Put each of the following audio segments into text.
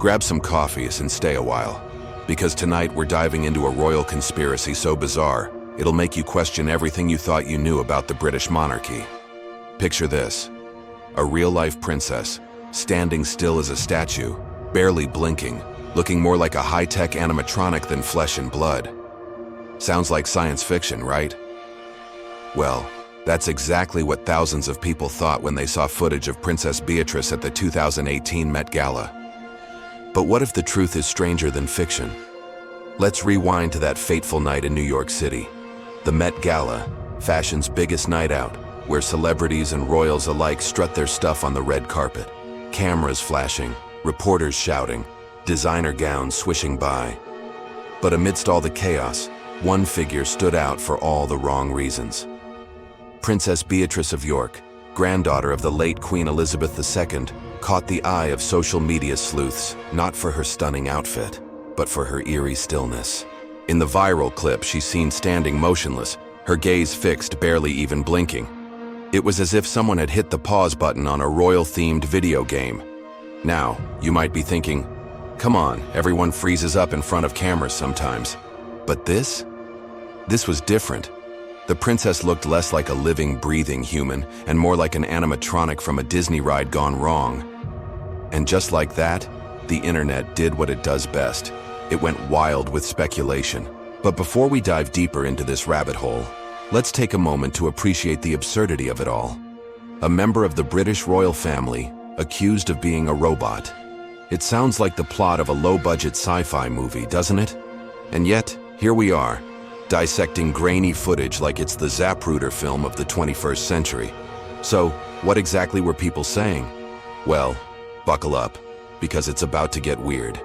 Grab some coffees and stay a while, because tonight we're diving into a royal conspiracy so bizarre, it'll make you question everything you thought you knew about the British monarchy. Picture this: a real-life princess, standing still as a statue, barely blinking, looking more like a high-tech animatronic than flesh and blood. Sounds like science fiction, right? Well, that's exactly what thousands of people thought when they saw footage of Princess Beatrice at the 2018 Met Gala. But what if the truth is stranger than fiction? Let's rewind to that fateful night in New York City. The Met Gala, fashion's biggest night out, where celebrities and royals alike strut their stuff on the red carpet. Cameras flashing, reporters shouting, designer gowns swishing by. But amidst all the chaos, one figure stood out for all the wrong reasons. Princess Beatrice of York, granddaughter of the late Queen Elizabeth II, caught the eye of social media sleuths, not for her stunning outfit, but for her eerie stillness. In the viral clip, she's seen standing motionless, her gaze fixed, barely even blinking. It was as if someone had hit the pause button on a royal-themed video game. Now, you might be thinking, come on, everyone freezes up in front of cameras sometimes. But this was different. The princess looked less like a living, breathing human and more like an animatronic from a Disney ride gone wrong. And just like that, the internet did what it does best. It went wild with speculation. But before we dive deeper into this rabbit hole, let's take a moment to appreciate the absurdity of it all. A member of the British royal family, accused of being a robot. It sounds like the plot of a low-budget sci-fi movie, doesn't it? And yet, here we are, dissecting grainy footage like it's the Zapruder film of the 21st century. So, what exactly were people saying? Well, buckle up, because it's about to get weird.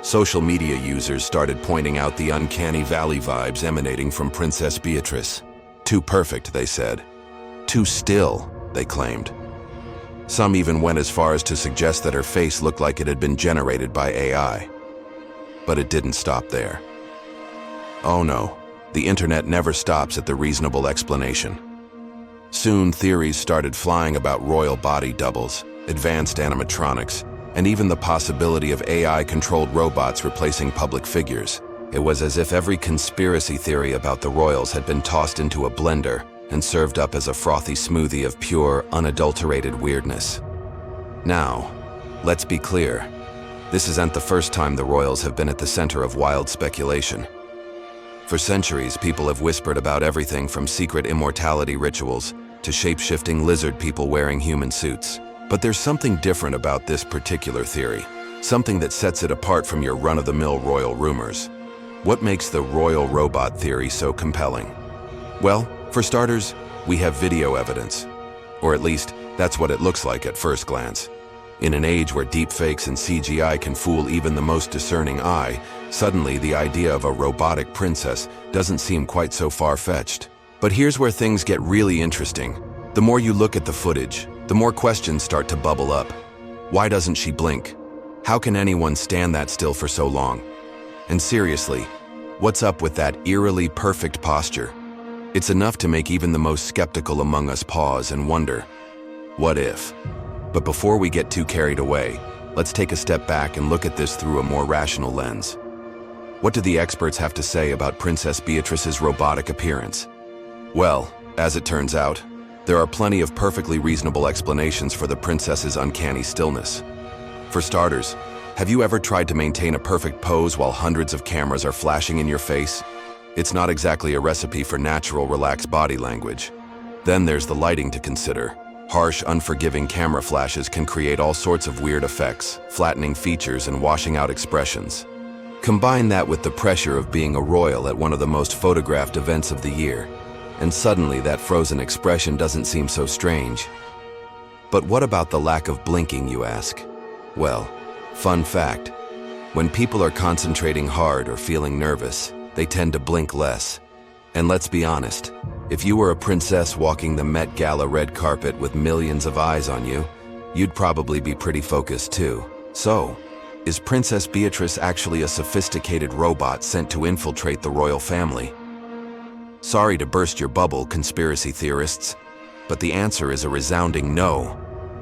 Social media users started pointing out the uncanny valley vibes emanating from Princess Beatrice. Too perfect, they said. Too still, they claimed. Some even went as far as to suggest that her face looked like it had been generated by AI. But it didn't stop there. Oh no, the internet never stops at the reasonable explanation. Soon theories started flying about royal body doubles, advanced animatronics, and even the possibility of AI-controlled robots replacing public figures. It was as if every conspiracy theory about the royals had been tossed into a blender and served up as a frothy smoothie of pure, unadulterated weirdness. Now, let's be clear. This isn't the first time the royals have been at the center of wild speculation. For centuries, people have whispered about everything from secret immortality rituals to shape-shifting lizard people wearing human suits. But there's something different about this particular theory, something that sets it apart from your run-of-the-mill royal rumors. What makes the royal robot theory so compelling? Well, for starters, we have video evidence. Or at least, that's what it looks like at first glance. In an age where deepfakes and CGI can fool even the most discerning eye, suddenly the idea of a robotic princess doesn't seem quite so far-fetched. But here's where things get really interesting. The more you look at the footage, the more questions start to bubble up. Why doesn't she blink? How can anyone stand that still for so long? And seriously, what's up with that eerily perfect posture? It's enough to make even the most skeptical among us pause and wonder, what if? But before we get too carried away, let's take a step back and look at this through a more rational lens. What do the experts have to say about Princess Beatrice's robotic appearance? Well, as it turns out, there are plenty of perfectly reasonable explanations for the princess's uncanny stillness. For starters, have you ever tried to maintain a perfect pose while hundreds of cameras are flashing in your face? It's not exactly a recipe for natural, relaxed body language. Then there's the lighting to consider. Harsh, unforgiving camera flashes can create all sorts of weird effects, flattening features and washing out expressions. Combine that with the pressure of being a royal at one of the most photographed events of the year, and suddenly that frozen expression doesn't seem so strange. But what about the lack of blinking, you ask? Well, fun fact, when people are concentrating hard or feeling nervous, they tend to blink less. And let's be honest, if you were a princess walking the Met Gala red carpet with millions of eyes on you, you'd probably be pretty focused too. So, is Princess Beatrice actually a sophisticated robot sent to infiltrate the royal family? Sorry to burst your bubble, conspiracy theorists, but the answer is a resounding no.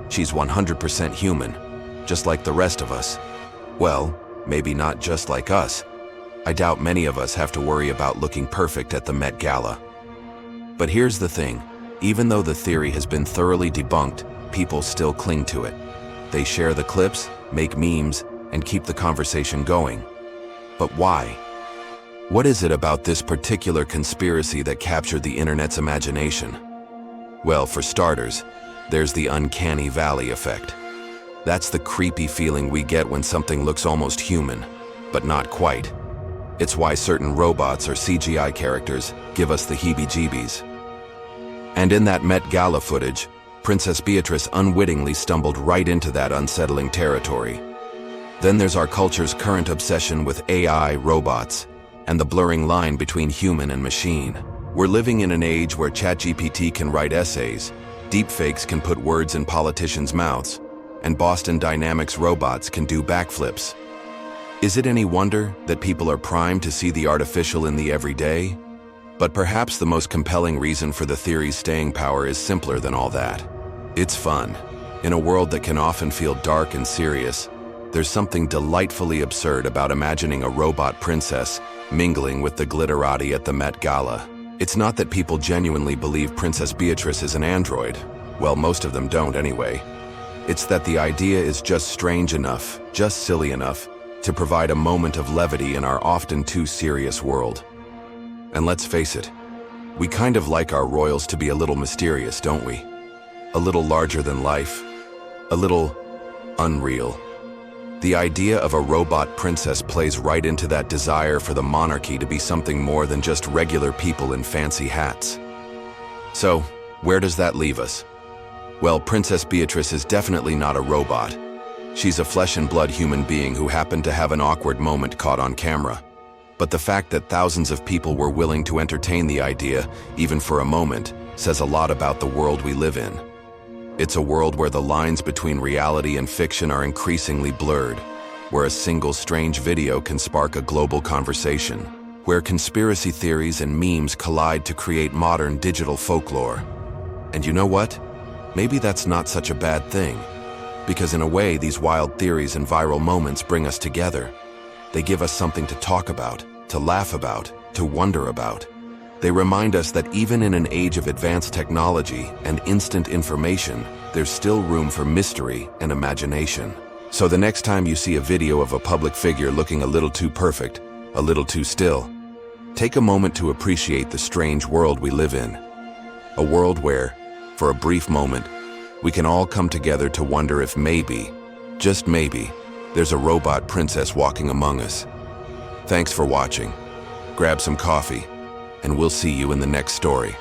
She's 100% human, just like the rest of us. Well, maybe not just like us. I doubt many of us have to worry about looking perfect at the Met Gala. But here's the thing, even though the theory has been thoroughly debunked, people still cling to it. They share the clips, make memes, and keep the conversation going. But why? What is it about this particular conspiracy that captured the internet's imagination? Well, for starters, there's the uncanny valley effect. That's the creepy feeling we get when something looks almost human, but not quite. It's why certain robots or CGI characters give us the heebie-jeebies. And in that Met Gala footage, Princess Beatrice unwittingly stumbled right into that unsettling territory. Then there's our culture's current obsession with AI, robots, and the blurring line between human and machine. We're living in an age where ChatGPT can write essays, deepfakes can put words in politicians' mouths, and Boston Dynamics robots can do backflips. Is it any wonder that people are primed to see the artificial in the everyday? But perhaps the most compelling reason for the theory's staying power is simpler than all that. It's fun. In a world that can often feel dark and serious, there's something delightfully absurd about imagining a robot princess mingling with the glitterati at the Met Gala. It's not that people genuinely believe Princess Beatrice is an android. Well, most of them don't anyway. It's that the idea is just strange enough, just silly enough, to provide a moment of levity in our often too serious world. And let's face it, we kind of like our royals to be a little mysterious, don't we? A little larger than life, a little unreal. The idea of a robot princess plays right into that desire for the monarchy to be something more than just regular people in fancy hats. So, where does that leave us? Well, Princess Beatrice is definitely not a robot. She's a flesh and blood human being who happened to have an awkward moment caught on camera. But the fact that thousands of people were willing to entertain the idea, even for a moment, says a lot about the world we live in. It's a world where the lines between reality and fiction are increasingly blurred, where a single strange video can spark a global conversation, where conspiracy theories and memes collide to create modern digital folklore. And you know what? Maybe that's not such a bad thing, because in a way, these wild theories and viral moments bring us together. They give us something to talk about, to laugh about, to wonder about. They remind us that even in an age of advanced technology and instant information, there's still room for mystery and imagination. So the next time you see a video of a public figure looking a little too perfect, a little too still, take a moment to appreciate the strange world we live in. A world where, for a brief moment, we can all come together to wonder if maybe, just maybe, there's a robot princess walking among us. Thanks for watching. Grab some coffee, and we'll see you in the next story.